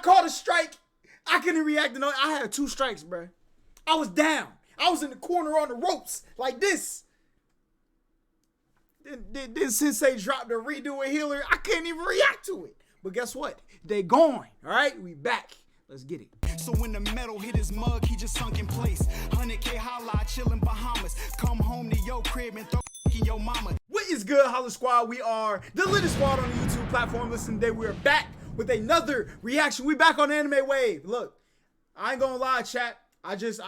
caught a strike. I couldn't react to no. I had 2 strikes, bro. I was down. I was in the corner on the ropes like this. Then Sensei dropped a redo a healer. I couldn't even react to it. But guess what? They gone. All right, we back. Let's get it. So when the metal hit his mug, he just sunk in place. 100K Holla, chillin' Bahamas. Come home to your crib and throw in your mama. What is good, HollaSquad? We are the latest squad on the YouTube platform. Listen, today we are back with another reaction. We back on the anime wave. Look, I ain't gonna lie, chat. I just,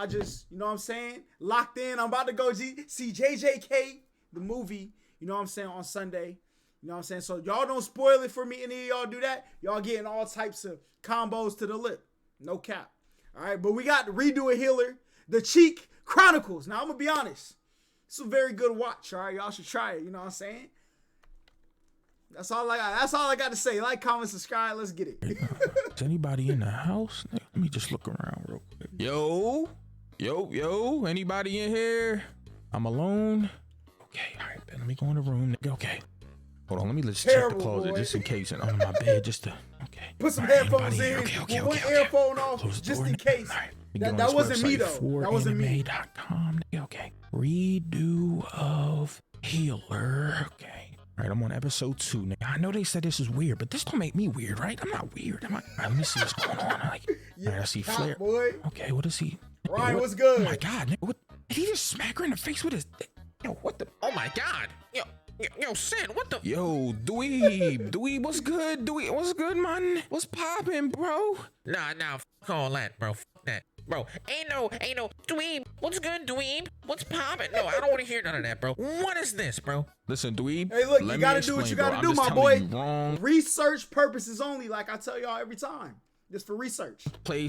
you know what I'm saying? Locked in. I'm about to go see JJK, the movie, you know what I'm saying, on Sunday. You know what I'm saying? So y'all don't spoil it for me. Any of y'all do that, y'all getting all types of combos to the lip. No cap. All right, but we got the Redo a Healer, the Cheek Chronicles. Now, I'm going to be honest. It's a very good watch, all right? Y'all should try it, you know what I'm saying? That's all I got to say. Like, comment, subscribe. Let's get it. Is anybody in the house? Let me just look around real quick. Yo, anybody in here? I'm alone. Okay, all right, let me go in the room. Okay. Hold on, let me just check the closet just in case. And under my bed, just to, okay. Put some headphones in. Okay. One earphone off, just in case. Right. That wasn't me, though. That wasn't me. Okay. Redo of Healer. Okay. All right, I'm on episode 2. Nigga. I know they said this is weird, but this don't make me weird, right? I'm not weird. All right, let me see what's going on. All right, I see Flare. Boy. Okay, what is he? Ryan, what's good? Oh, my God. Nigga, what? Did he just smack her in the face with his... Yo, what the... Oh, my God. Yo, Sin, what the? Yo, Dweeb, what's good? Dweeb, what's good, man? What's poppin', bro? Nah, fuck all that, bro. Fuck that, bro. Ain't no, Dweeb. What's good, Dweeb? What's poppin'? No, I don't want to hear none of that, bro. What is this, bro? Listen, Dweeb. Hey, look, you gotta do what you gotta do, my boy. Research purposes only, like I tell y'all every time. Just for research.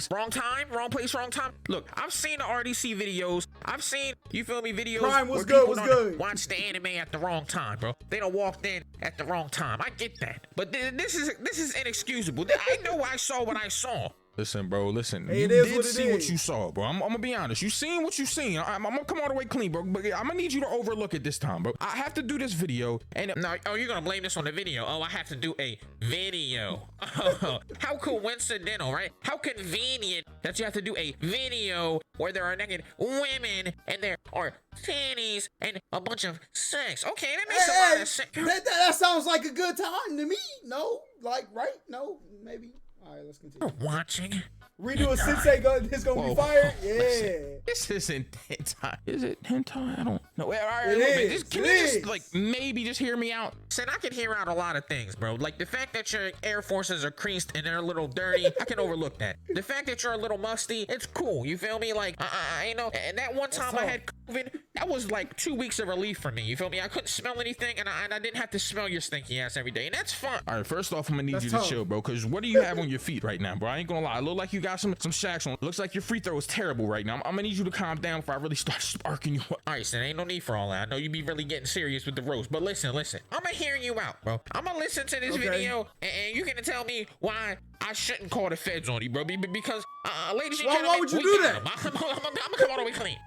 Wrong place, wrong time. Look, I've seen the RDC videos. I've seen, you feel me, videos. Prime, what's good? Watch the anime at the wrong time, bro. They don't walked in at the wrong time. I get that. But this is inexcusable. I know I saw what I saw. Listen, bro, listen. Hey, you did see what you saw, bro. I'm gonna be honest. You seen what you seen. I'm gonna come all the way clean, bro. But I'm gonna need you to overlook it this time, bro. I have to do this video. And now, you're gonna blame this on the video. Oh, I have to do a video. Oh, how coincidental, right? How convenient that you have to do a video where there are naked women and there are titties and a bunch of sex. Okay, that makes a lot of sense. That sounds like a good time to me. No, like, right? No, maybe. All right, let's continue. You're watching. Redo a Sensei is gonna be fired. Yeah. Listen, this isn't hentai. Is it hentai? I don't know. All right, can you just like maybe just hear me out? Said I can hear out a lot of things, bro. Like the fact that your Air Forces are creased and they're a little dirty, I can overlook that. The fact that you're a little musty, it's cool. You feel me? Like, you know, and that one time I had COVID, that was like 2 weeks of relief for me. You feel me? I couldn't smell anything, and I didn't have to smell your stinky ass every day, and that's fun. All right, first off, I'm gonna need you to chill, bro, because what do you have on your feet right now, bro? I ain't gonna lie. It look like you got some shacks on. Looks like your free throw is terrible right now. I'm gonna need you to calm down before I really start sparking you up. All right, so there ain't no need for all that. I know you be really getting serious with the roast, but listen. I'm gonna hear you out, bro. I'm gonna listen to this video, and you can tell me why I shouldn't call the feds on you, bro. Because, ladies and gentlemen, why would you do that? I'm gonna come all the way clean.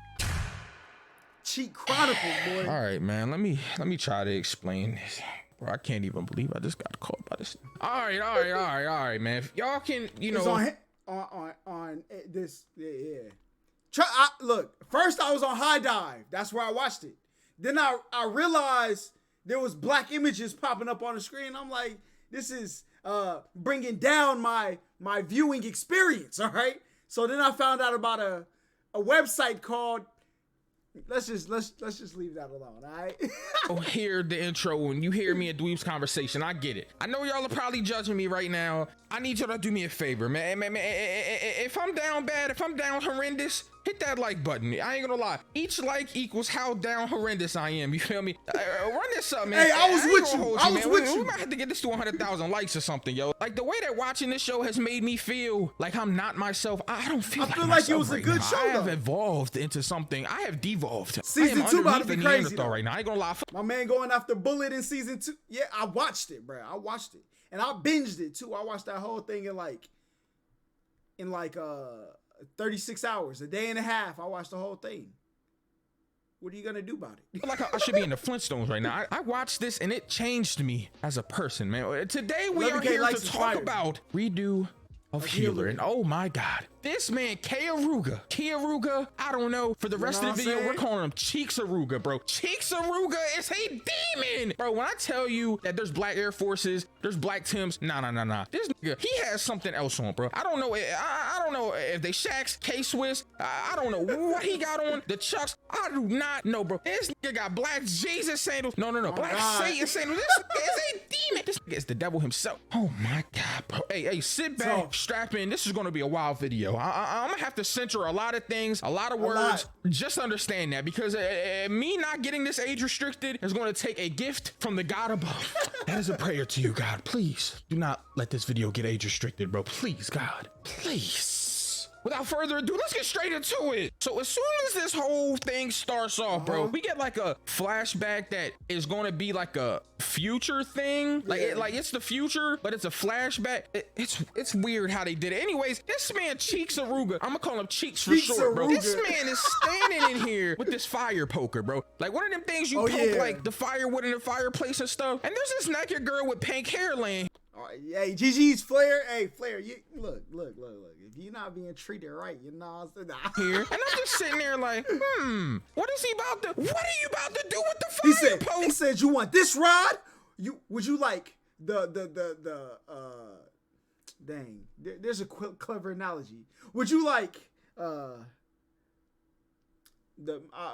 Cheek Chronicles, boy. All right, man. Let me try to explain this. Bro, I can't even believe I just got caught by this. All right, man. If y'all can, you know. It's on this, yeah. Look, first I was on High Dive. That's where I watched it. Then I realized there was black images popping up on the screen. I'm like, this is bringing down my viewing experience. All right. So then I found out about a website called. Let's just leave that alone, all right? Oh, hear the intro when you hear me and Dweeb's conversation. I get it. I know y'all are probably judging me right now. I need y'all to do me a favor, man. If I'm down bad, if I'm down horrendous, hit that like button. I ain't gonna lie. Each like equals how down horrendous I am. You feel me? Run this up, man. Hey, I was with you. We might have to get this to 100,000 likes or something, yo. Like the way that watching this show has made me feel like I'm not myself. I don't feel. I feel like it was a good show. I have evolved into something. I have devolved. Season 2 about to be crazy right now. I ain't gonna lie. My man going after Bullet in season 2. Yeah, I watched it, bro. I watched it. And I binged it too. I watched that whole thing in like 36 hours, a day and a half. I watched the whole thing. What are you gonna do about it? Like I should be in the Flintstones right now. I watched this and it changed me as a person, man. Today we are here to talk about Redo of healer. And oh my God, this man, Kiaruga, I don't know. For the rest of the video, we're calling him Cheeksaruga, bro. Cheeksaruga is a demon. Bro, when I tell you that there's black Air Forces, there's black Tims, nah. This nigga, he has something else on, bro. I don't know. I don't know if they Shaqs, K-Swiss. I don't know what he got on. The Chucks, I do not know, bro. This nigga got black Jesus sandals. No. Black Satan sandals. This nigga is a demon. This nigga is the devil himself. Oh my God, bro. Hey, sit back, strap in. This is gonna be a wild video. I'm gonna have to censor a lot of things, a lot of words. Just understand that, because me not getting this age restricted is going to take a gift from the God above. That is a prayer to you, God. Please do not let this video get age restricted, bro. Please, God. Please. Without further ado, let's get straight into it. So as soon as this whole thing starts off, bro, we get like a flashback that is going to be like a future thing. Like, it's the future, but it's a flashback. It's weird how they did it. Anyways, this man Cheeksaruga, I'm gonna call him Cheeks for short, bro. This man is standing in here with this fire poker, bro. Like one of them things you poke like the firewood in the fireplace and stuff. And there's this naked girl with pink hair laying. Hey, GG's Flair. Hey, Flair, you look. If you're not being treated right, you know what I'm saying? Here. And I'm just sitting there like, what are you about to do with the fire poker? He said, you want this rod? Would you like dang, there's a clever analogy. Would you like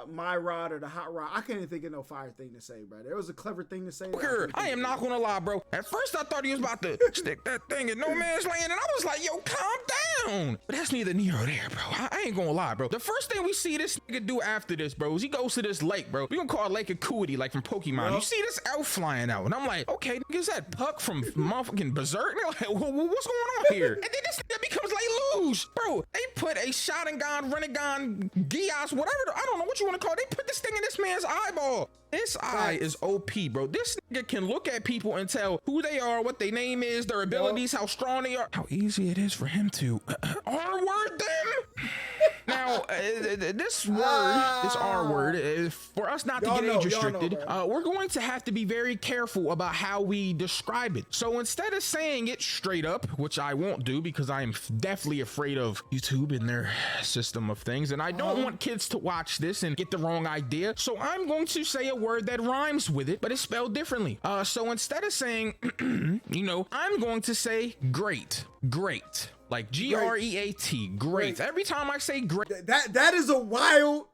my rod or the hot rod? I couldn't think of no fire thing to say, bro. There was a clever thing to say. I am not gonna lie, bro. At first I thought he was about to stick that thing in no man's land, and I was like, yo, calm down. But that's neither near or there, bro. I ain't gonna lie, bro. The first thing we see this nigga do after this, bro, is he goes to this lake, bro. We gonna call it Lake Acuity, like from Pokemon. You see this elf flying out, and I'm like, okay, nigga, is that Puck from motherfucking Berserk? Like, what's going on here? And then this nigga becomes like Luge, bro. They put a Sharingan, Renegon, Gias, whatever. I don't know what you want to call it. They put this thing in this man's eyeball. This eye is OP, bro. This nigga can look at people and tell who they are, what their name is, their abilities, how strong they are, how easy it is for him to R-word them. Now, this R word, for us not to get age restricted, we're going to have to be very careful about how we describe it. So instead of saying it straight up, which I won't do because I am definitely afraid of YouTube and their system of things, and I don't want kids to watch this and get the wrong idea. So I'm going to say a word that rhymes with it, but it's spelled differently. So instead of saying, I'm going to say great. Like Great. Great. Every time I say great. That is a wild,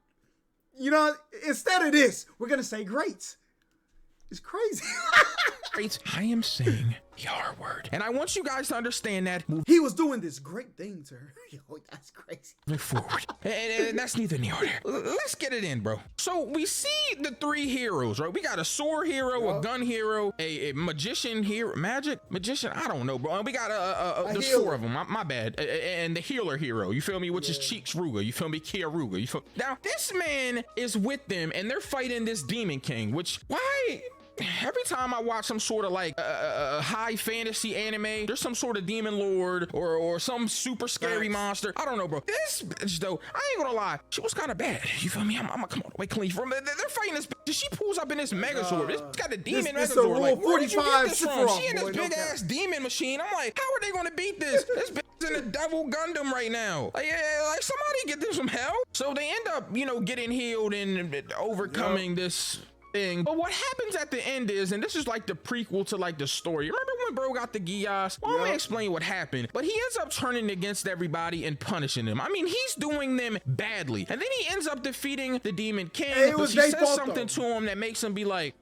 instead of this, we're going to say great. It's crazy. Great. I am saying the R word. And I want you guys to understand that. He was doing this great thing to her. Yo, that's crazy. Move forward. and that's neither near or there. Let's get it in, bro. So we see the three heroes, right? We got a sword hero, a gun hero, a magician hero, magician, I don't know, bro. We got there's four of them, my bad. And the healer hero, you feel me? Which is Cheeksruga, you feel me? Kiaruga, you feel me? Now, this man is with them and they're fighting this demon king, which, why? Every time I watch some sort of like high fantasy anime, there's some sort of demon lord or some super scary monster. I don't know, bro. This bitch though, I ain't gonna lie, she was kind of bad. You feel me? I'm gonna come all the way clean from. They're fighting this bitch. She pulls up in this Megazord. It's got a demon Megazord. Like, where did you get this from? She in this big ass demon machine. I'm like, how are they gonna beat this? This bitch is in a devil Gundam right now. Like somebody get them some help. So they end up, getting healed and overcoming this thing. But what happens at the end is, and this is like the prequel to like the story. Remember when bro got the Gias? Well, I'm gonna explain what happened. But he ends up turning against everybody and punishing them. I mean, he's doing them badly. And then he ends up defeating the Demon King. But she says something to him that makes him be like,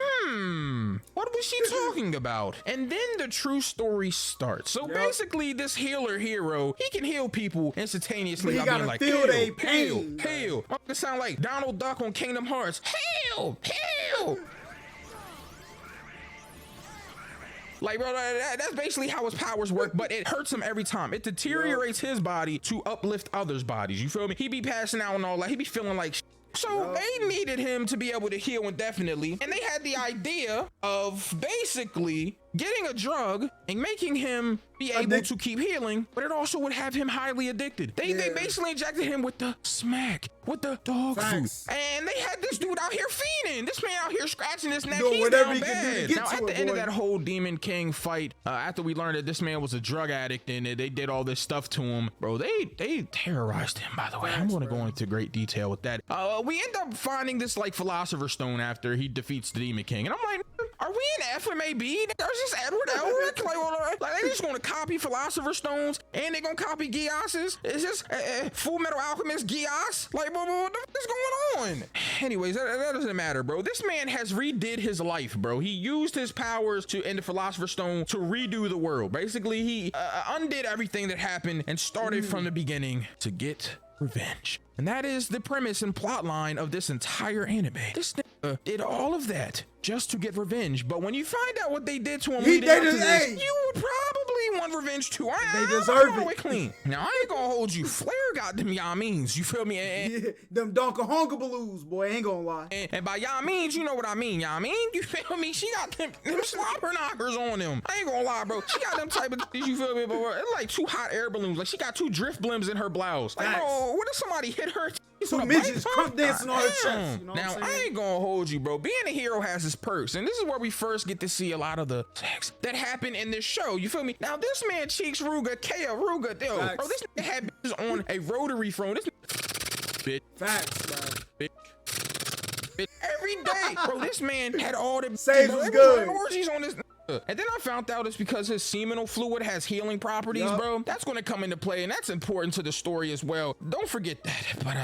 what was she talking about? And then the true story starts. So basically, this healer hero, he can heal people instantaneously by being like, feel a pain. Hail. I'm gonna sound like Donald Duck on Kingdom Hearts. Hail. Like, bro, that's basically how his powers work, but it hurts him every time. It deteriorates his body to uplift others' bodies. You feel me? He be passing out and all that. He be feeling like shit. So they needed him to be able to heal indefinitely. And they had the idea of basically getting a drug and making him be able to keep healing, but it also would have him highly addicted. They basically injected him with the smack, with the dog food. And they had this dude out here fiending. This man out here scratching his neck. He's down bad. Now, at the end of that whole Demon King fight, after we learned that this man was a drug addict and they did all this stuff to him, bro, they terrorized him, by the way. I'm going to go into great detail with that. We end up finding this like Philosopher's Stone after he defeats the Demon King. And I'm like, are we in FMAB? Is this Edward Elric? Like they just going to copy Philosopher's Stones and they going to copy Gias's? Is this Full Metal Alchemist Gias? Like, what is going on? Anyways, that doesn't matter, bro. This man has redid his life, bro. He used his powers in the Philosopher's Stone to redo the world. Basically, he undid everything that happened and started from the beginning to get revenge. And that is the premise and plot line of this entire anime. This nigga did all of that just to get revenge. But when you find out what they did to him, you would probably want revenge too. They deserve it. Clean. Now, I ain't gonna hold you. Flair got them y'all means. You feel me? Them Donkahonga Blues, boy. Ain't gonna lie. And by y'all means, you know what I mean. Y'all mean? You feel me? She got them slobber knockers on them. I ain't gonna lie, bro. She got them type of things, you feel me? But it's like 2 hot air balloons. Like she got 2 drift blimps in her blouse. Like, bro, what if somebody hit her? 2 midgets crump dancing on her chest. You know now, I ain't gonna hold you, bro. Being a hero has its perks. And this is where we first get to see a lot of the sex that happened in this show. You feel me? Now, this man Cheeks Ruga, Kea Ruga, bro, this nigga had bitches on a rotary phone. This bitch. Facts, bro. Bitch. Every day, bro, this man had all the saves was good. Orgies on this. And then I found out it's because his seminal fluid has healing properties, bro. That's going to come into play, and that's important to the story as well. Don't forget that. But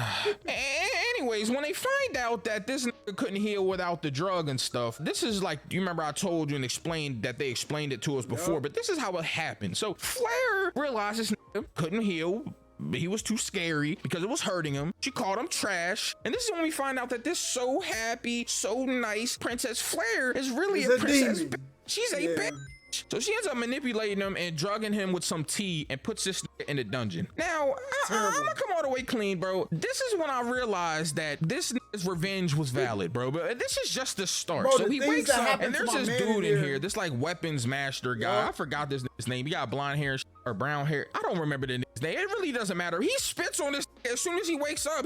anyways, when they find out that this nigga couldn't heal without the drug and stuff, this is like, you remember I told you and explained that they explained it to us before, but this is how it happened. So Flair realized this nigga couldn't heal. He was too scary because it was hurting him. She called him trash. And this is when we find out that this so happy, so nice Princess Flair is really a princess. She's a bitch. So she ends up manipulating him and drugging him with some tea and puts this in the dungeon. Now, I'm gonna come all the way clean, bro. This is when I realized that this nigga's revenge was valid, bro. But this is just the start. Bro, so he wakes up and there's this dude in here, this like weapons master guy. I forgot this nigga's name. He got blonde hair or brown hair. I don't remember the nigga's name. It really doesn't matter. He spits on this as soon as he wakes up.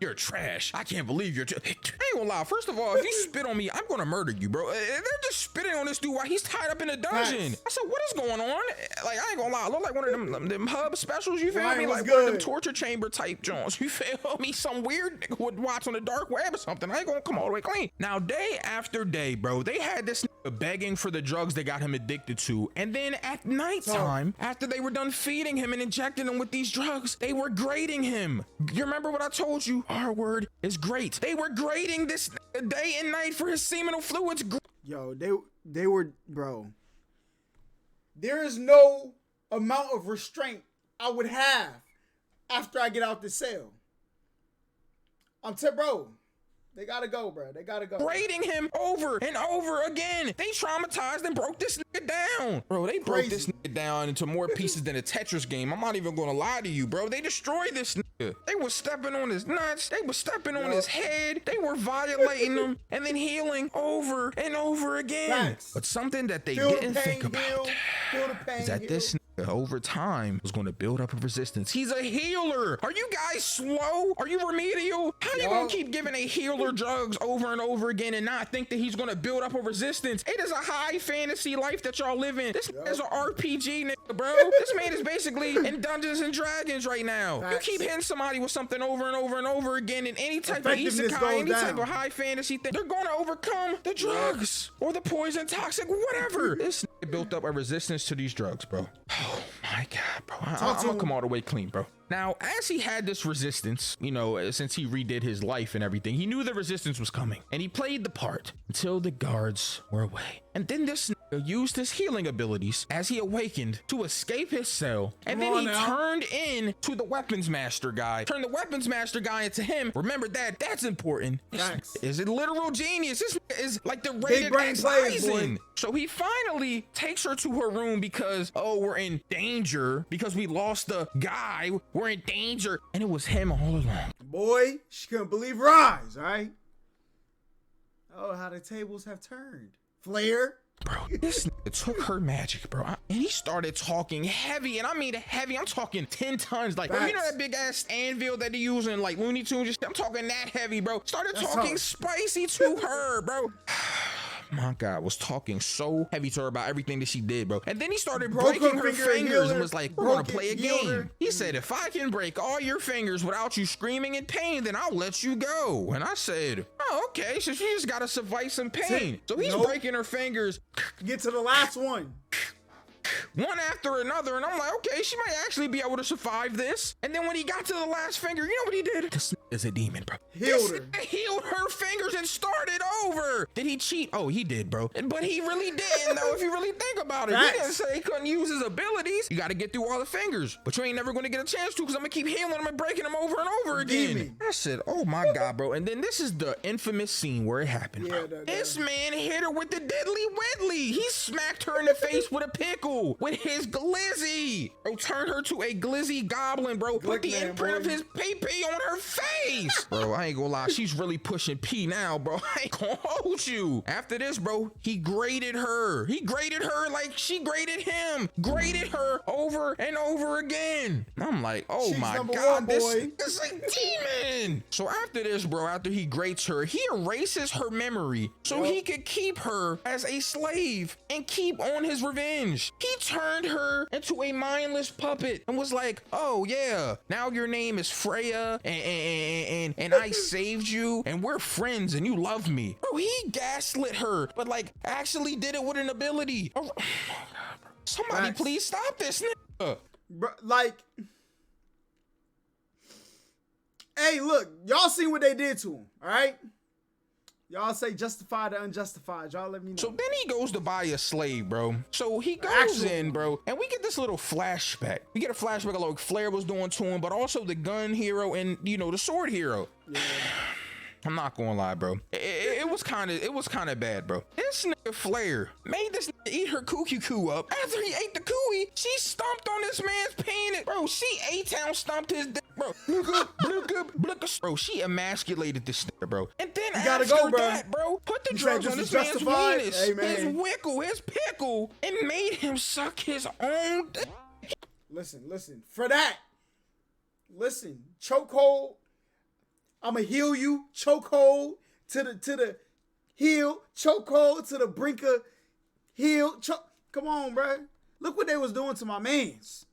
You're trash. I can't believe you're I ain't gonna lie. First of all, if you spit on me, I'm gonna murder you, bro. They're just spitting on this dude while he's tied up in a dungeon. I said, what is going on? Like, I ain't gonna lie. I look like one of them hub specials, you feel me? Like one of them torture chamber type joints, you feel me? Some weird nigga would watch on the dark web or something. I ain't gonna come all the way clean. Now, day after day, bro, they had this nigga begging for the drugs they got him addicted to. And then at nighttime, after they were done feeding him and injecting him with these drugs, they were grading him. You remember what I told you? Our word is great. They were grading this day and night for his seminal fluids. Yo, they were, bro. There is no amount of restraint I would have after I get out the cell. Bro, they gotta go, bro. They gotta go. Grading him over and over again. They traumatized and broke this nigga down. Bro, they broke this nigga down into more pieces than a Tetris game. I'm not even gonna lie to you, bro. They destroyed this nigga. They were stepping on his nuts. They were stepping on his head. They were violating him and then healing over and over again. But something that they didn't think about is that this nigga over time was going to build up a resistance. He's a healer. Are you guys slow? Are you remedial? How you gonna keep giving a healer drugs over and over again and not think that he's gonna build up a resistance? It is a high fantasy life that y'all live in. This is an RPG, nigga, bro. This man is basically in Dungeons and Dragons right now. You keep hitting somebody with something over and over and over again in any type of isekai, any type of high fantasy thing, they're gonna overcome the drugs or the poison, toxic, whatever. This nigga built up a resistance to these drugs, bro. Oh my God, bro. I'm gonna come all the way clean, bro. Now, as he had this resistance, you know, since he redid his life and everything, he knew the resistance was coming and he played the part until the guards were away. And then this nigga used his healing abilities as he awakened to escape his cell. And then he turned in to the weapons master guy. Turned the weapons master guy into him. Remember that. That's important. Is it literal genius? This is like the rated X Eisen. So he finally takes her to her room because, oh, we're in danger because we lost the guy. We're in danger. And it was him all along. Boy, she couldn't believe her eyes, right? Oh, how the tables have turned. Flair. Bro, this It took her magic, bro. And he started talking heavy, and I mean heavy. I'm talking 10 tons. Like, bro, you know that big ass anvil that they use in like Looney Tunes? I'm talking that heavy, bro. Started talking spicy to her, bro. My God, was talking so heavy to her about everything that she did, bro. And then he started breaking her fingers and was like, we're gonna play a game. He said, if I can break all your fingers without you screaming in pain, then I'll let you go. And I said, oh, okay, so she just gotta survive some pain. So he's breaking her fingers. Get to the last one. One after another, and I'm like, okay, she might actually be able to survive this. And then when he got to the last finger, you know what he did? This is a demon, bro. Healed her fingers and started over. Did he cheat? Oh, he did, bro. But he really didn't, though, if you really think about it. He didn't say he couldn't use his abilities. You got to get through all the fingers, but you ain't never going to get a chance to, because I'm going to keep healing them and breaking them over and over again. I said, oh my God, bro. And then this is the infamous scene where it happened, bro. This man hit her with the deadly Wedley. He smacked her in the face with a pickle. With his glizzy, bro, turned her to a glizzy goblin, bro. Put the imprint of his pee on her face, bro. I ain't gonna lie, she's really pushing P now, bro. I ain't gonna hold you. After this, bro, he graded her. He graded her like she graded him. Graded her over and over again. I'm like, oh my God, this is a demon. So after this, bro, after he grades her, he erases her memory so he could keep her as a slave and keep on his revenge. He turned her into a mindless puppet and was like, oh yeah, now your name is Freya and I saved you and we're friends and you love me. Bro, he gaslit her, but like actually did it with an ability. Oh, somebody please stop this nigga. Bro, like, hey, look, y'all seen what they did to him, all right? Y'all say justify the unjustified. Y'all let me know. So then he goes to buy a slave, bro. So he goes in, bro, and we get this little flashback. We get a flashback of like Flair was doing to him, but also the gun hero and, you know, the sword hero. Yeah. I'm not gonna lie, bro. It was kind of bad, bro. This nigga Flair made this nigga eat her coo up. After he ate the cooey, she stomped on this man's penis, bro. She A-Town stomped his dick, bro. Bro, she emasculated this nigga, bro. And then after that, bro, put the drugs on this man's penis, his wickle, his pickle, and made him suck his own dick. Listen. For that, listen, chokehold. I'ma heal you, chokehold to the heel, chokehold to the brink of heel. Come on, bro. Look what they was doing to my mans.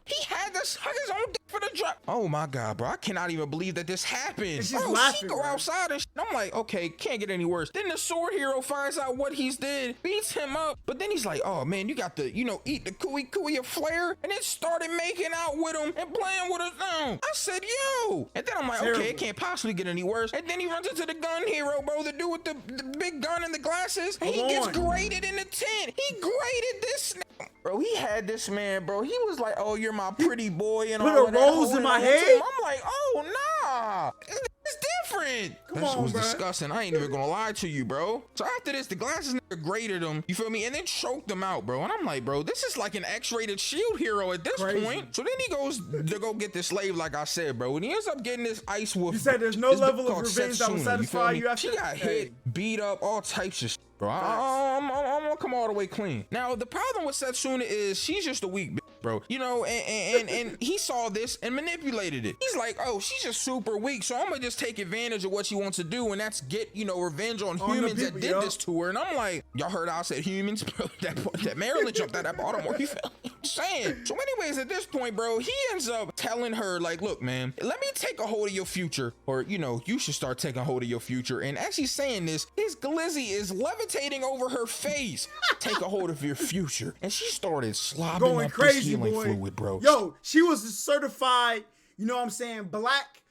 He had to suck his own dick for the drug. Oh my God, bro. I cannot even believe that this happened. She's laughing, she go outside and I'm like, okay, can't get any worse. Then the sword hero finds out what he's did, beats him up, but then he's like, oh man, you got to, you know, eat the cooey of Flair, and then started making out with him and playing with his own. I said, yo. And then I'm like, okay, it can't possibly get any worse. And then he runs into the gun hero, bro, the dude with the big gun and the glasses, and he gets graded in the tent. He graded this nigga. Bro, he had this man, bro. He was like, oh, you're my pretty boy and all that. Put a rose in my head? I'm like, oh, nah. It's different. That was disgusting. I ain't even gonna lie to you, bro. So after this, the glasses nigga graded him, you feel me? And then choked him out, bro. And I'm like, bro, this is like an X-rated shield hero at this point. So then he goes to go get this slave, like I said, bro. And he ends up getting this ice wolf. You said there's no level of revenge that will satisfy you after. She got hit, beat up, all types of shit. Bro, I'm gonna come all the way clean. Now, the problem with Setsuna is she's just a weak bitch, bro. You know, and he saw this and manipulated it. He's like, oh, she's just super weak, so I'm gonna just take advantage of what she wants to do, and that's get, you know, revenge on humans that did this to her. And I'm like, y'all heard I said humans, bro? That Maryland jumped out of Baltimore. You feel me? I'm saying. So anyways, at this point, bro, he ends up telling her, like, look, man, let me take a hold of your future, or, you know, you should start taking a hold of your future. And as he's saying this, his glizzy is levitating over her face. Take a hold of your future. And she started slobbing up this healing fluid, bro. Yo, she was a certified, you know what I'm saying, black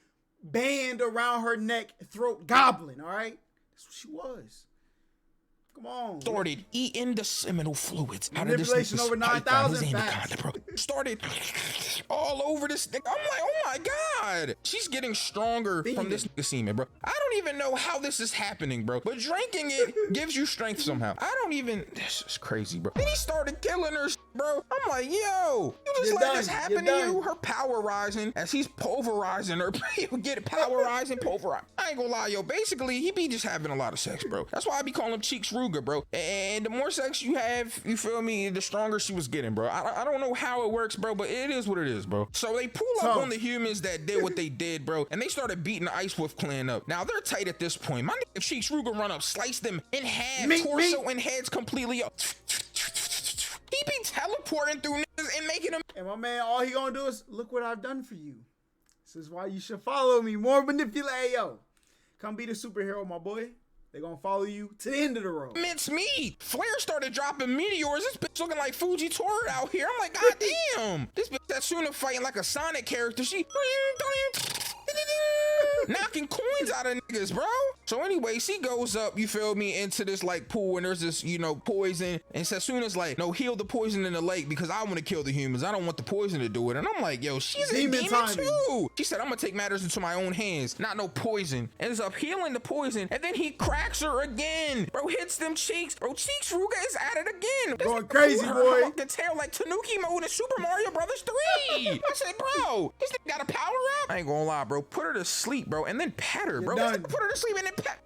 band around her neck, throat goblin, all right? That's what she was. Come on. Started eating the seminal fluids. Manipulation over 9,000 bro. Started all over this thing. I'm like, oh my my God. She's getting stronger from this nigga semen, bro. I don't even know how this is happening, bro. But drinking it gives you strength somehow. I don't even, this is crazy, bro. Then he started killing her, bro. I'm like, yo, you just let this happen to you? Her power rising as he's pulverizing her. You get it, power rising, pulverizing. I ain't gonna lie, yo. Basically, he be just having a lot of sex, bro. That's why I be calling him Cheeks Ruger, bro. And the more sex you have, you feel me, the stronger she was getting, bro. I don't know how it works, bro, but it is what it is, bro. So they pull up on the humans that did what they did, bro, and they started beating the Ice Wolf clan up. Now they're tight at this point. My nigga Cheeks Ruger run up, slice them in half, torso and heads completely up. He be teleporting through niggas and making them. And my man, all he gonna do is, look what I've done for you. This is why you should follow me. More manipulate. Yo, come be the superhero, my boy. They gonna follow you to the end of the road. Mince meat. Flare started dropping meteors. This bitch looking like Fuji Tora out here. I'm like, God damn. This bitch Setsuna fighting like a Sonic character. She knocking coins out of niggas, bro. So anyway, she goes up, you feel me, into this like pool, and there's this, you know, poison. And Setsuna's like, no, heal the poison in the lake because I want to kill the humans. I don't want the poison to do it. And I'm like, yo, she's a demon too. She said, I'm gonna take matters into my own hands, not no poison. Ends up healing the poison, and then he cracks her again. Bro, hits them cheeks. Bro, Cheeks Ruga is at it again. Going crazy, boy. Fucking tail like Tanuki mode in Super Mario Brothers 3. I said, bro, this thing got a power up. I ain't gonna lie, bro. Put her to sleep, bro, and then pat her, bro. Put her to sleep and then pat.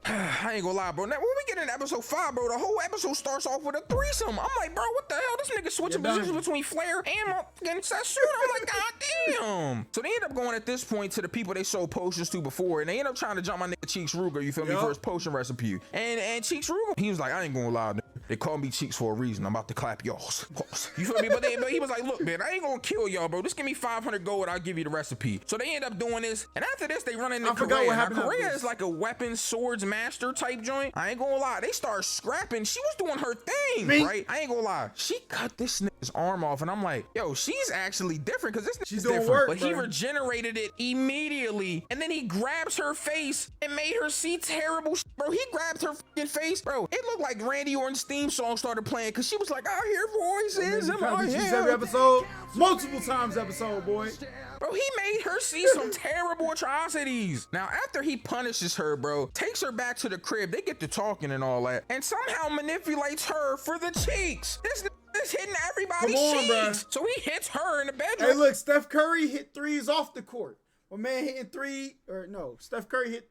I ain't gonna lie, bro. Now, when we get in episode 5, bro, the whole episode starts off with a threesome. I'm like, bro, what the hell? This nigga switching positions between Flare and fucking Setsuna. I'm like, god damn. So they end up going at this point to the people they sold potions to before, and they end up trying to jump my nigga Cheeks Ruger, you feel me, for his potion recipe. And Cheeks Ruger, he was like, I ain't gonna lie, nigga. They call me Cheeks for a reason. I'm about to clap y'all's. You feel me? But he was like, look, man, I ain't gonna kill y'all, bro. Just give me 500 gold. I'll give you the recipe. So they end up doing this. And after this, they run into Korea. Now, Korea is like a weapons, swords master type joint. I ain't gonna lie. They start scrapping. She was doing her thing, right? I ain't gonna lie. She cut this nigga's arm off. And I'm like, yo, she's actually different because this nigga's different. Work, but he regenerated it immediately. And then he grabs her face and made her see terrible. Bro, he grabbed her fucking face. Bro, it looked like Randy Orton's theme song started playing because she was like, I hear voices in my head. Every episode, multiple times episode, boy. Bro, he made her see some terrible atrocities. Now, after he punishes her, bro, takes her back to the crib, they get to talking and all that, and somehow manipulates her for the cheeks. This is hitting everybody's cheeks. Bro. So he hits her in the bedroom. Hey, look, Steph Curry hit threes off the court. My man hitting Steph Curry hit.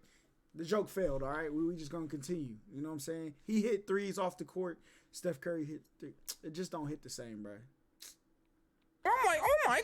The joke failed, all right? We just gonna continue. You know what I'm saying? He hit threes off the court. Steph Curry hit three. It just don't hit the same, bro. I'm like, oh my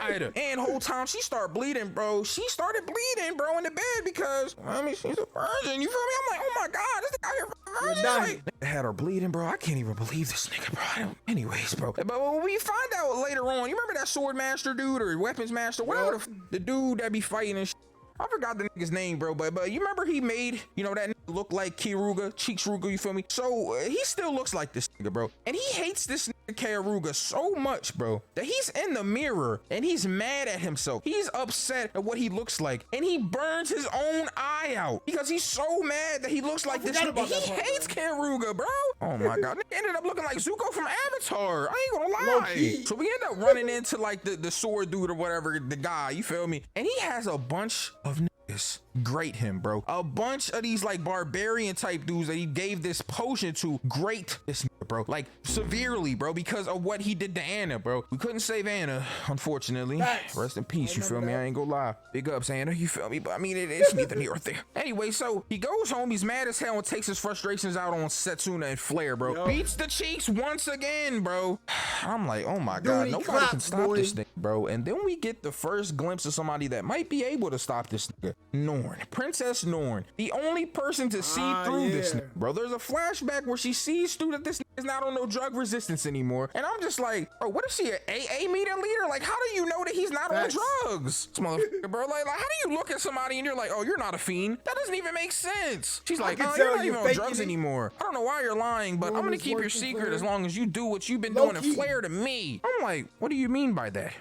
God. And whole time she started bleeding, bro. She started bleeding, bro, in the bed because, I mean, she's a virgin. You feel me? I'm like, oh my God, this thing out here for virgin. Like, they had her bleeding, bro. I can't even believe this nigga, bro. Anyways, bro. But when we find out later on, you remember that sword master dude or weapons master? Whatever the dude that be fighting and shit. I forgot the nigga's name, bro, but you remember he made, you know, that nigga look like Kiruga, Cheeks Ruga, you feel me? So he still looks like this nigga, bro. And he hates this nigga Kiruga so much, bro, that he's in the mirror and he's mad at himself. He's upset at what he looks like. And he burns his own eye out because he's so mad that he looks like this nigga. He hates Kiruga, bro. Oh my God. Nigga ended up looking like Zuko from Avatar. I ain't gonna lie. So we end up running into like the sword dude or whatever, the guy, you feel me? And he has a bunch of niggas grate him, bro. A bunch of these like barbarian type dudes that he gave this potion to grate this nigga, bro. Like severely, bro, because of what he did to Anna, bro. We couldn't save Anna, unfortunately. Nice. Rest in peace, you feel me? I ain't gonna lie. Big ups, Anna, you feel me? But I mean, it's neither here or there. Anyway, so he goes home, he's mad as hell and takes his frustrations out on Setsuna and Flare, bro. Beats the cheeks once again, bro. I'm like, oh my God, nobody can stop this thing, bro. And then we get the first glimpse of somebody that might be able to stop this nigga. Norn, Princess Norn, the only person to see through this nigga, bro. There's a flashback where she sees through that this nigga is not on no drug resistance anymore. And I'm just like, bro, what is she, an AA meeting leader? Like, how do you know that he's not on drugs? This motherfucker, bro. Like, how do you look at somebody and you're like, oh, you're not a fiend? That doesn't even make sense. She's like, oh, you're not even on drugs anymore. I don't know why you're lying, but I'm gonna keep your secret as long as you do what you've been doing and Flare to me. I'm like, what do you mean by that?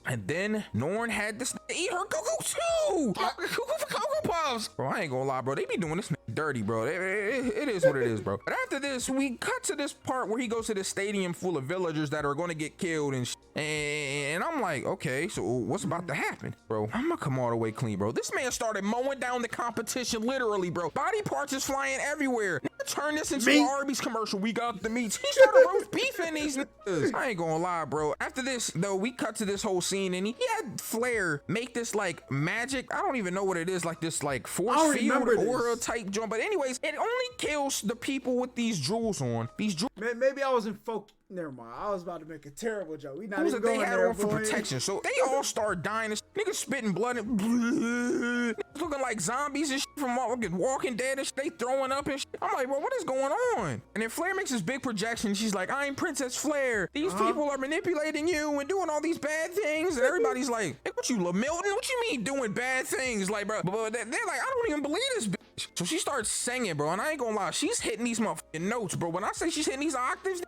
I And then Norn had this eat her cuckoo too. Cuckoo for Cocoa Puffs. Bro, I ain't gonna lie, bro. They be doing this dirty, bro. It is what it is, bro. But after this, we cut to this part where he goes to this stadium full of villagers that are gonna get killed and I'm like, okay, so what's about to happen, bro? I'm gonna come all the way clean, bro. This man started mowing down the competition, literally, bro. Body parts is flying everywhere. Turn this into an Arby's commercial. We got the meats. He started roast beefing these niggas. I ain't gonna lie, bro. After this, though, we cut to this whole scene and he had Flair make this like magic. I don't even know what it is, like this like force field aura type joint. But anyways, it only kills the people with these jewels on. These jewels. Maybe I wasn't focused. Never mind. I was about to make a terrible joke. We not even going they had there, on for protection. So they all start dying. Niggas spitting blood and niggas looking like zombies and shit from Walking Dead and shit. They throwing up and shit. I'm like, bro, what is going on? And then Flair makes this big projection. She's like, I'm Princess Flair. These people are manipulating you and doing all these bad things. And everybody's like, hey, what you, Milton? What you mean doing bad things? Like, bro, but they're like, I don't even believe this bitch. So she starts singing, bro. And I ain't gonna lie, she's hitting these motherfucking notes, bro. When I say she's hitting these octaves,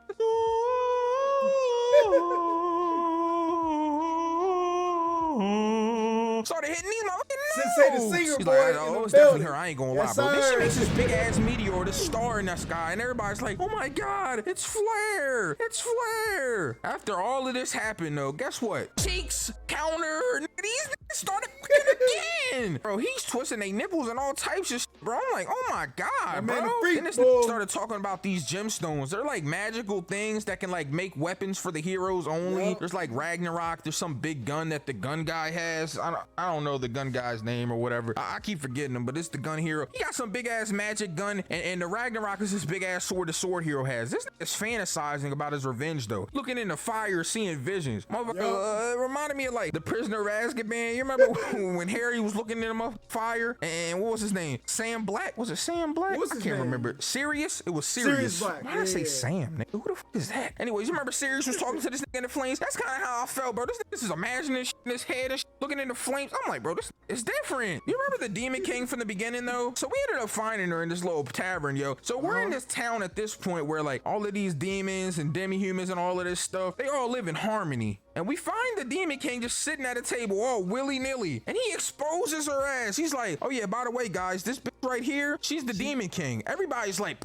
started hitting these motherfucking notes. Sensei the singer, she's boy. Like, oh, it's definitely her. I ain't gonna lie, Yes, bro. This sir. shit makes this big ass meteor, this star in the sky, and everybody's like, oh my god, it's Flair. It's Flair. After all of this happened, though, guess what? Cheeks, counter, these niggas started again. Bro, he's twisting their nipples and all types of shit, bro. I'm like, oh my god, bro. Then this nigga started talking about these gemstones. They're like magical things that can like make weapons for the heroes only. There's like Ragnarok. There's some big gun that the gun guy has. I don't know the gun guy's name or whatever. I keep forgetting him, but it's the gun hero. He got some big ass magic gun, and the Ragnarok is this big ass sword the sword hero has. This nigga's fantasizing about his revenge though. Looking in the fire, seeing visions. Motherfucker, reminded me of like the Prisoner of Azkaban. You remember when Harry was looking in the fire, and what was his name? Sam Black? Was it Sam Black? I can't remember. Sirius? It was Sirius. Why did I say Sam? Nigga? Who the fuck is that? Anyways, you remember Sirius was talking to this nigga in the flames? That's kind of how I felt, bro. This is imagining shit in his head and shit, looking in the flames. I'm like, bro, this is different. You remember the Demon King from the beginning though? So we ended up finding her in this little tavern, yo. So we're in this town at this point where like all of these demons and demi-humans and all of this stuff, they all live in harmony. And we find the Demon King just sitting at a table all willy-nilly. And he exposes her ass. He's like, oh yeah, by the way, guys, this bitch right here, she's the Demon King. Everybody's like,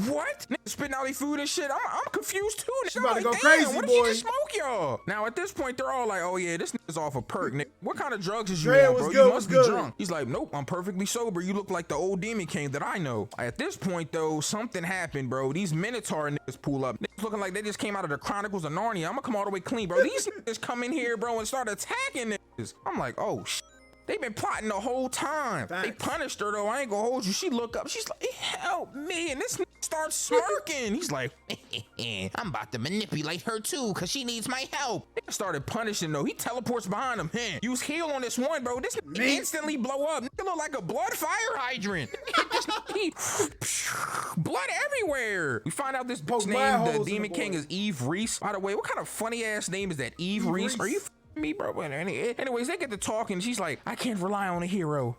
what? Niggas spitting out their food and shit. I'm confused too. She's about to go damn, crazy, what boy. If she just smoke y'all? Now at this point, they're all like, oh yeah, this nigga's off a perk, nigga. What kind of drugs is you on, bro? You must be drunk. He's like, nope, I'm perfectly sober. You look like the old Demon King that I know. At this point though, something happened, bro. These Minotaur niggas pull up. Niggas looking like they just came out of the Chronicles of Narnia. I'm gonna come all the way clean, bro. These niggas come in here, bro, and start attacking niggas. I'm like, oh shit. They've been plotting the whole time. Facts. They punished her though. I ain't gonna hold you. She look up. She's like, help me. And this nigga starts smirking. He's like, I'm about to manipulate her too, cause she needs my help. They started punishing though. He teleports behind him. Use heal on this one, bro. This nigga instantly blow up. Nigga look like a blood fire hydrant. Blood everywhere. We find out this bitch named the Demon King is Eve Reese. By the way, what kind of funny ass name is that? Eve Reese? Are you me, bro? Anyways, they get to talking. She's like, I can't rely on a hero.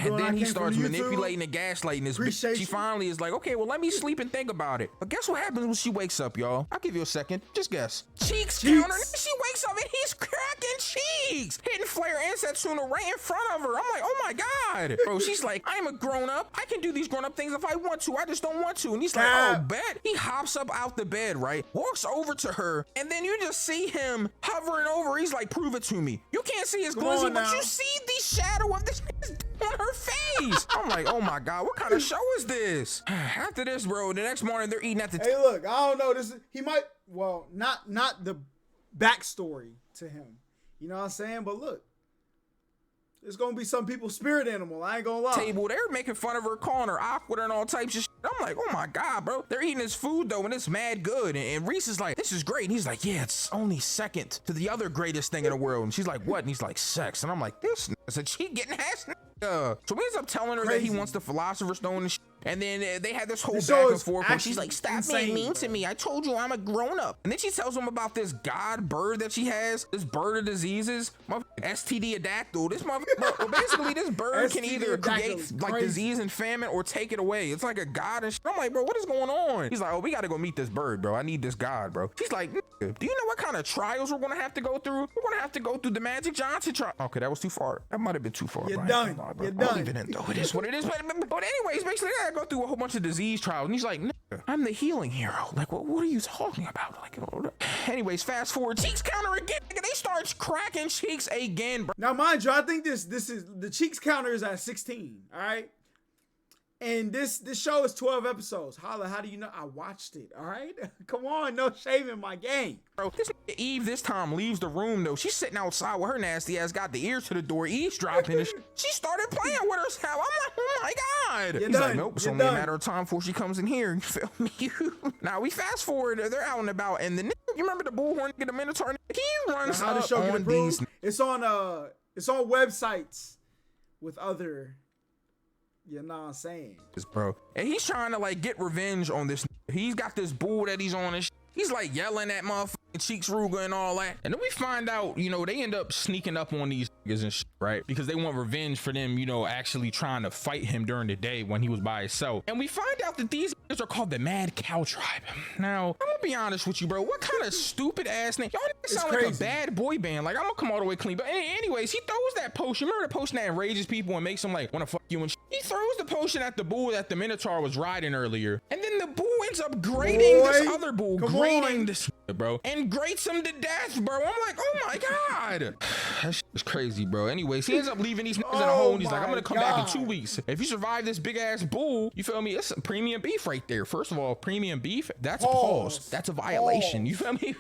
And then he starts manipulating and gaslighting this bitch. She finally is like, okay, well, let me sleep and think about it. But guess what happens when she wakes up, y'all? I'll give you a second. Just guess. Cheeks counter. She wakes up and he's cracking cheeks, hitting Flair and Setsuna right in front of her. I'm like, oh my god. Bro, she's like, I'm a grown-up. I can do these grown-up things if I want to. I just don't want to. And he's like, oh, bet. He hops up out the bed, right? Walks over to her. And then you just see him hovering over. He's like, prove it to me. You can't see his glizzy, but you see the shadow of this on her face. I'm like, oh my god, what kind of show is this? After this, bro, the next morning they're eating at the Hey, look, I don't know. He might, well, not the backstory to him. You know what I'm saying? But look, there's gonna be some people's spirit animal. I ain't gonna lie. Table, they're making fun of her, calling her awkward and all types of shit. I'm like, oh my god, bro. They're eating his food though, and it's mad good. And Reese is like, this is great. And he's like, yeah, it's only second to the other greatest thing in the world. And she's like, what? And he's like, sex. And I'm like, this is a cheat getting ass. So he ends up telling her that he wants the Philosopher's Stone and shit. And then they had this whole The back show and is forth where she's like, stop insane, being mean bro. to me. I told you I'm a grown up. And then she tells him about this god bird that she has, this bird of diseases, STD adactyl. This motherfucker, well, basically this bird can STD either create is like crazy. disease and famine or take it away. It's like a god and shit. I'm like, bro, what is going on? He's like, oh, we gotta go meet this bird, bro. I need this god, bro. She's like, do you know what kind of trials we're gonna have to go through? We're gonna have to go through the Magic Johnson trial. Okay, that was too far. That might have been too far. You're bro. done. You're I'll done. leave it in though. It is what it is. But anyways, basically, I gotta go through a whole bunch of disease trials. And he's like, nigga, I'm the healing hero. Like, what are you talking about? Like, anyways, fast forward. Cheeks counter again. Nigga, they start cracking cheeks again, bro. Now, mind you, I think this is the cheeks counter is at 16. All right. And this show is 12 episodes. Holla, how do you know? I watched it, all right? Come on, no shame in my game. Bro, this nigga Eve this time leaves the room, though. She's sitting outside with her nasty ass, got the ears to the door, eavesdropping. And she started playing with herself. I'm like, oh my God. He's done. like, nope, it's You're only done. a matter of time before she comes in here. You feel me? Now, we fast forward. They're out and about. And the nigga, you remember the bullhorn nigga, the Minotaur? He runs Now, how the up show get on approved? these. It's on websites with other, you know what I'm saying? Bro, and he's trying to like get revenge on this. He's got this bull that he's on and he's like yelling at motherfucking Cheeks Ruger and all that. And then we find out, you know, they end up sneaking up on these niggas and shit, right? Because they want revenge for them, you know, actually trying to fight him during the day when he was by himself. And we find out that these niggas are called the Mad Cow Tribe. Now, I'm gonna be honest with you, bro. What kind of stupid ass name? Y'all niggas sound like a crazy. bad boy band. Like, I'm gonna come all the way clean. But anyways, he throws that potion. Remember the potion that enrages people and makes them like wanna fuck you and shit? He throws the potion at the bull that the Minotaur was riding earlier. And then the bull ends up grating this Boy, other bull, come grating on. this nigga, bro, and grates him to death, bro. I'm like, oh my God. That shit is crazy, bro. Anyways, he ends up leaving these niggas in a hole and he's like, I'm gonna come back in 2 weeks. If you survive this big ass bull, you feel me? It's premium beef right there. First of all, premium beef, that's pause. That's a violation. You feel me? He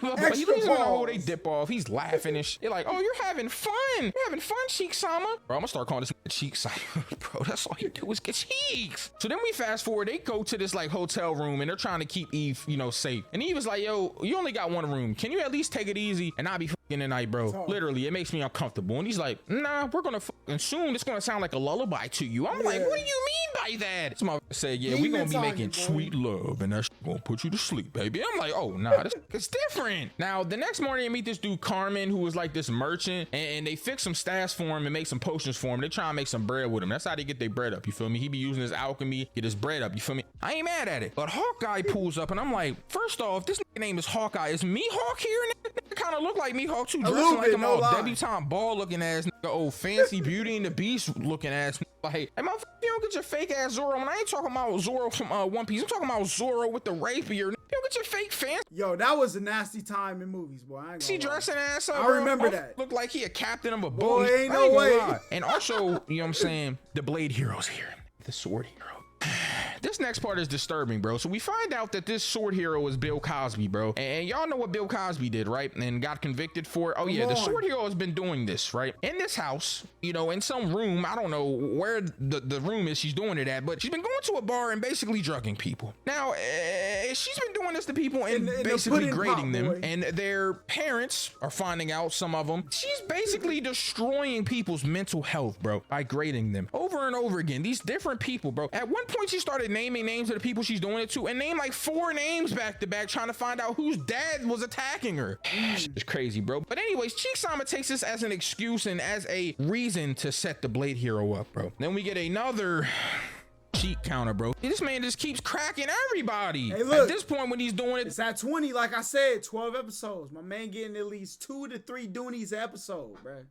leaves him in a hole, they dip off. He's laughing and shit. They're like, oh, you're having fun. You're having fun, Cheek Sama. Bro, I'm gonna start calling this nigga Cheek Sama. Bro, that's all you do is get cheeks. So then we fast forward, they go to this like hotel room and they're trying to keep Eve, you know, safe. And Eve was like, yo, you only got one room. Can you at least take it easy and not be fucking tonight, bro? Literally, it makes me uncomfortable. And he's like, nah, we're gonna and soon it's gonna sound like a lullaby to you. I'm like, what do you mean by that? This motherfucker said, yeah, we gonna be making sweet love and that's gonna put you to sleep, baby. I'm like, oh, nah, this it's different. Now, the next morning, I meet this dude, Carmen, who was like this merchant, and they fix some stash for him and make some potions for him. They try and make some bread with him. That's how they get their bread up, you feel me? He be using his alchemy, get his bread up, you feel me? I ain't mad at it. But Hawkeye pulls up, and I'm like, first off, this nigga name is Hawkeye. Is Mihawk here? Nigga kind of look like Mihawk too, dressing like him, all debutante ball looking ass nigga, old fancy Beauty and the Beast looking ass nigga. Like, hey, motherfucker, you don't get your fake ass Zoro. And I ain't talking about Zoro from One Piece. I'm talking about Zoro with the rapier. You don't get your fake fancy. Yo, that was a nasty time in movies, boy. I ain't See gonna lie. dressing ass up. I bro. remember that. Looked like he a captain of a boat. Boy, ain't I no gonna way. lie. And also, you know what I'm saying? The Blade Hero's here. The Sword Hero. This next part is disturbing, bro. So we find out that this sword hero is Bill Cosby, bro. And y'all know what Bill Cosby did, right? And got convicted for. Oh yeah, the sword hero has been doing this, right? In this house, you know, in some room. I don't know where the room is she's doing it at, but she's been going to a bar and basically drugging people. Now, she's been doing this to people and basically grading them. And their parents are finding out, some of them. She's basically destroying people's mental health, bro, by grading them over and over again. These different people, bro. At one point, she started naming names of the people she's doing it to and named like 4 names back to back trying to find out whose dad was attacking her. It's crazy, bro. But anyways, Cheek Sama takes this as an excuse and as a reason to set the Blade Hero up, bro. Then we get another cheat counter, bro. This man just keeps cracking everybody. Hey, look, at this point when he's doing it, it's at 20, like I said, 12 episodes. My man getting at least 2 to 3 Doonies an episode, bro.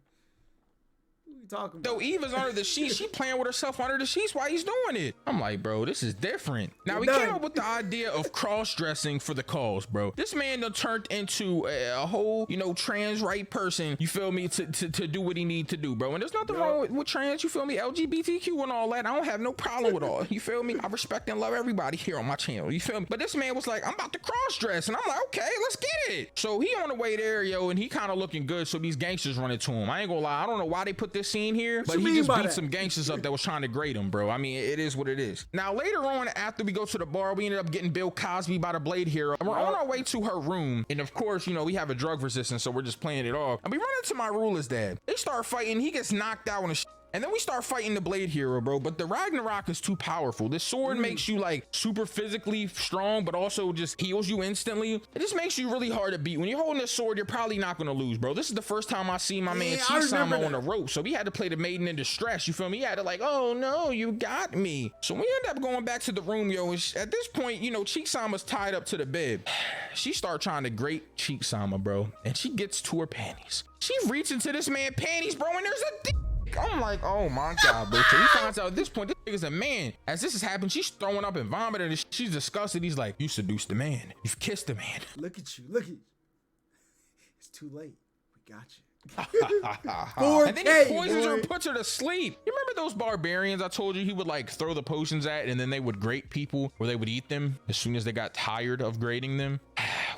What are you talking about? though Eve is under the sheets, she playing with herself under the sheets while he's doing it. I'm like, bro, this is different. Now, we came up with the idea of cross-dressing for the cause, bro. This man done turned into a whole, you know, trans right person, you feel me, to do what he need to do, bro. And there's nothing wrong with trans, you feel me, LGBTQ and all that. I don't have no problem with all, you feel me? I respect and love everybody here on my channel, you feel me? But this man was like, I'm about to cross-dress, and I'm like, okay, let's get it. So he on the way there, yo, and he kind of looking good, so these gangsters running to him. I ain't gonna lie, I don't know why they put this scene here, but he just beat some gangsters up that was trying to grade him, bro. I mean, it is what it is. Now, later on, after we go to the bar, we ended up getting Bill Cosby by the Blade Hero, and we're on our way to her room. And of course, you know, we have a drug resistance, so we're just playing it off. And we run into my ruler's dad. They start fighting. He gets knocked out and And then we start fighting the Blade Hero, bro. But the Ragnarok is too powerful. This sword makes you like super physically strong, but also just heals you instantly. It just makes you really hard to beat. When you're holding this sword, you're probably not gonna lose, bro. This is the first time I see my man Chisama on the rope. So we had to play the maiden in distress. You feel me? He had to like, oh no, you got me. So we end up going back to the room, yo. At this point, you know, Chisama's tied up to the bed. She started trying to grate Chisama, bro. And she gets to her panties. She reaches into this man's panties, bro, and there's a dick. I'm like, oh my God, bro. So he finds out at this point, this nigga's a man. As this has happened, she's throwing up and vomiting. And she's disgusted. He's like, you seduced the man. You've kissed the man. Look at you. Look at you. It's too late. We got you. And then he poisons her and puts her to sleep. You remember those barbarians I told you he would like throw the potions at and then they would grate people or they would eat them as soon as they got tired of grating them?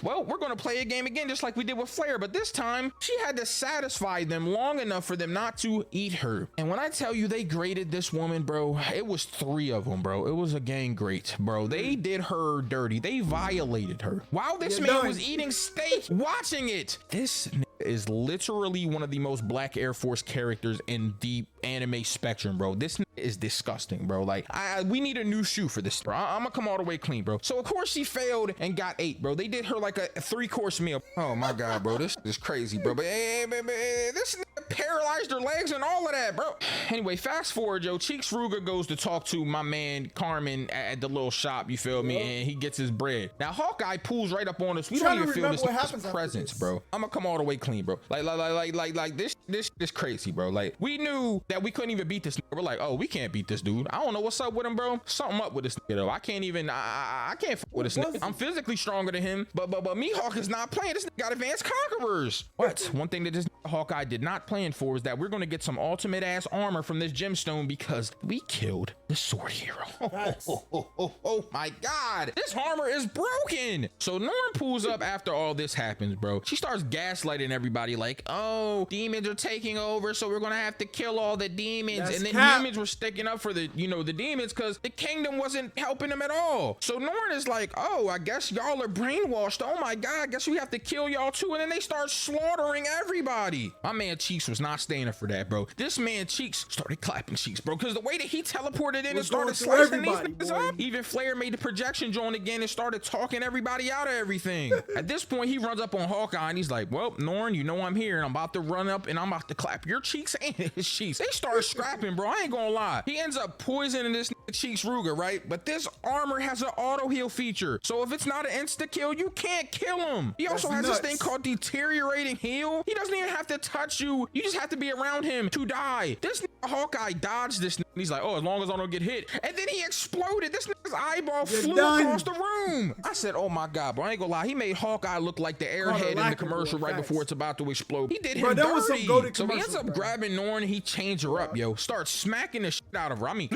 Well, we're going to play a game again just like we did with Flair, but this time she had to satisfy them long enough for them not to eat her. And when I tell you they grated this woman, bro, it was 3 of them, bro. It was a gang grate, bro. They did her dirty. They violated her while this man was eating steak, watching it. This is literally one of the most Black Air Force characters in the anime spectrum, bro. This is disgusting, bro. Like, we need a new shoe for this, bro. I'm gonna come all the way clean, bro. So of course she failed and got 8, bro. They did her like a 3-course meal. Oh my God, bro. This is crazy, bro. But this paralyzed her legs and all of that, bro. Anyway, fast forward, yo. Cheeks Ruger goes to talk to my man Carmen at the little shop, you feel me? And he gets his bread. Now Hawkeye pulls right up on us. We don't even feel this presence, bro. I'm gonna come all the way clean, bro. Like this crazy, bro. Like, we knew that we couldn't even beat this nigga. We're like, oh, we can't beat this dude. I don't know what's up with him, bro. Something up with this nigga, though. I can't even, I can't fuck with this nigga. I'm physically stronger than him, but Mihawk is not playing. This nigga got advanced conquerors. What? One thing that this Hawkeye did not plan for is that we're gonna get some ultimate ass armor from this gemstone because we killed the sword hero. Oh my God, this armor is broken. So Norn pulls up after all this happens, bro. She starts gaslighting everybody like, oh, demons are taking over, so we're gonna have to kill all the demons. And then humans were sticking up for the demons because the kingdom wasn't helping them at all. So Norn is like, oh, I guess y'all are brainwashed. Oh my God, I guess we have to kill y'all too. And then they start slaughtering everybody. My man Cheeks was not staying up for that, bro. This man Cheeks started clapping cheeks, bro, because the way that he teleported in and started slicing these niggas up. Even Flair made the projection joint again and started talking everybody out of everything. At this point, he runs up on Hawkeye and he's like, well, Norn, you know I'm here and I'm about to run up and I'm about to clap your cheeks and his cheeks. They start scrapping, bro. I ain't gonna lie. He ends up poisoning this Cheeks Ruger, right? But this armor has an auto heal feature. So if it's not an insta kill, you can't kill him. He also has this thing called deteriorating heal. He doesn't even have to touch you. You just have to be around him to die. This Hawkeye dodged this. He's like, oh, as long as I don't get hit. And then he exploded. This nigga's eyeball flew across the room. I said, oh my God, bro. I ain't gonna lie. He made Hawkeye look like the airhead in the commercial right before it's about to explode. He did him dirty. So he ends up grabbing Norn and he changed her up, yo. Starts smacking the shit out of her. I mean,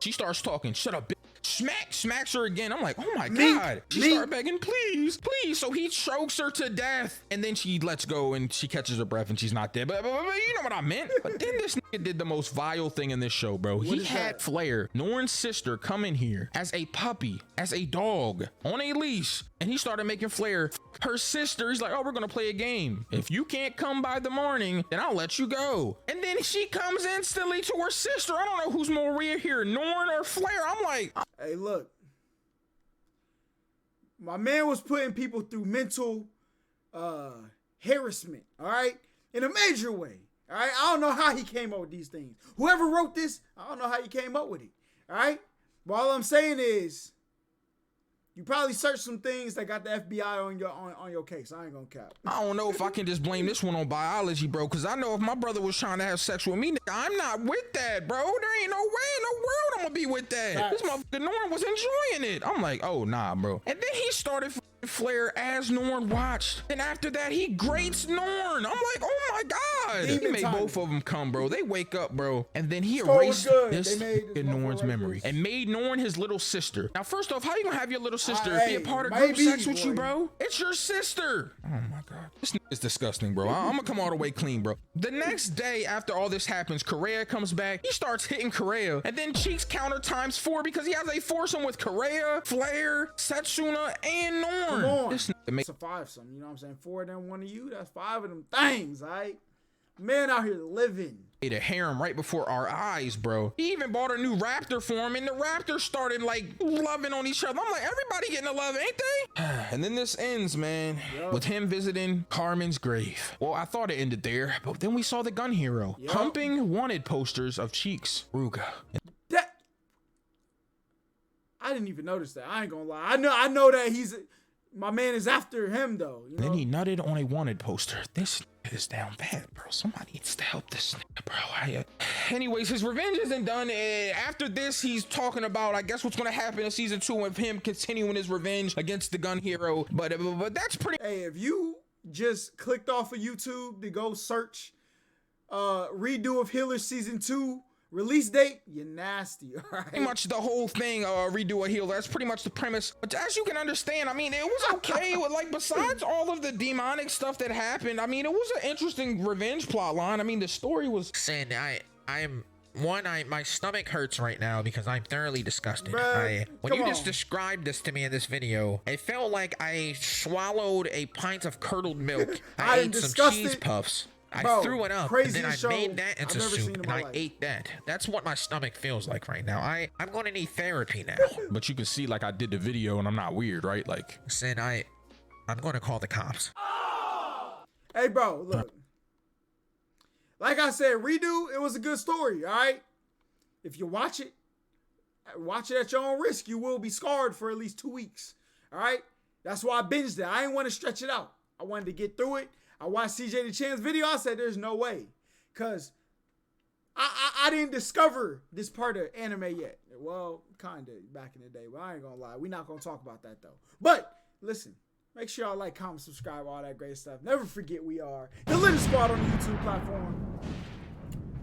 she starts talking, shut up, bitch. Smacks her again. I'm like, oh my God. She started begging, please. So he chokes her to death. And then she lets go and she catches her breath and she's not dead. But you know what I meant. But then this nigga did the most vile thing in this show, bro. He had Flair, Norn's sister, come in here as a puppy, as a dog, on a leash. And he started making Flair her sister. He's like, oh, we're gonna play a game. If you can't come by the morning, then I'll let you go. And then she comes instantly to her sister. I don't know who's more real here, Norn or Flair. I'm like, hey, look. My man was putting people through mental harassment, all right? In a major way, all right? I don't know how he came up with these things. Whoever wrote this, I don't know how he came up with it, all right? But all I'm saying is, you probably searched some things that got the FBI on your case. I ain't gonna cap. I don't know if I can just blame this one on biology, bro, because I know if my brother was trying to have sex with me, I'm not with that, bro. There ain't no way in the world I'm gonna be with that. This motherfucker Norn was enjoying it. I'm like, oh, nah, bro. And then he started Flair as Norn watched. And after that, he grates Norn. I'm like, oh my God. He made both of them come, bro. They wake up, bro. And then he erased this in Norn's memory and made Norn his little sister. Now, first off, how you gonna have your little sister be a part of group sex with you, bro? It's your sister. Oh my God. This is disgusting, bro. I'm gonna come all the way clean, bro. The next day after all this happens, Correa comes back. He starts hitting Correa. And then Cheeks counter times 4 because he has a foursome with Correa, Flair, Setsuna, and Norn. Come on. This it's a 5-some, you know what I'm saying? 4 of them, 1 of you. That's 5 of them things, all right? Man out here living. A harem right before our eyes, bro. He even bought a new raptor for him, and the raptors started like loving on each other. I'm like, everybody getting a love, ain't they? And then this ends, man, with him visiting Carmen's grave. Well, I thought it ended there, but then we saw the gun hero humping wanted posters of Cheeks Ruga. That I didn't even notice that. I ain't gonna lie. I know that my man is after him though. You know? Then he nutted on a wanted poster. This is down bad, bro. Somebody needs to help this nigga, bro. Anyways, his revenge isn't done. After this, he's talking about, I guess, what's gonna happen in season 2 of him continuing his revenge against the gun hero. But that's pretty. Hey, if you just clicked off of YouTube to go search redo of Healer season 2 release date, you're nasty, all right? Pretty much the whole thing, redo a healer. That's pretty much the premise. But as you can understand, I mean, it was okay. Like, besides all of the demonic stuff that happened, I mean, it was an interesting revenge plot line. I mean, the story was... Sin, my stomach hurts right now because I'm thoroughly disgusted. When you just described this to me in this video, it felt like I swallowed a pint of curdled milk. I ate some cheese puffs. I threw it up, and then I made that into soup, and I ate that. That's what my stomach feels like right now. I'm going to need therapy now. But you can see, like, I did the video, and I'm not weird, right? Like, Sin, I'm going to call the cops. Hey, bro, look. Like I said, redo, it was a good story, all right? If you watch it at your own risk. You will be scarred for at least 2 weeks, all right? That's why I binged it. I didn't want to stretch it out. I wanted to get through it. I watched CJ the Chan's video. I said, there's no way. Because I didn't discover this part of anime yet. Well, kind of back in the day. But I ain't going to lie. We're not going to talk about that, though. But, listen. Make sure y'all like, comment, subscribe, all that great stuff. Never forget we are the HollaSquad on the YouTube platform.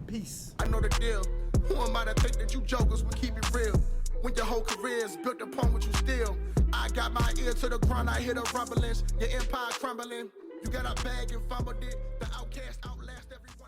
Peace. I know the deal. Who am I to think that you jokers will keep it real? When your whole career is built upon what you steal. I got my ear to the ground. I hear the rumblings. Your empire crumbling. You got a bag and fumbled it. The outcast outlast everyone.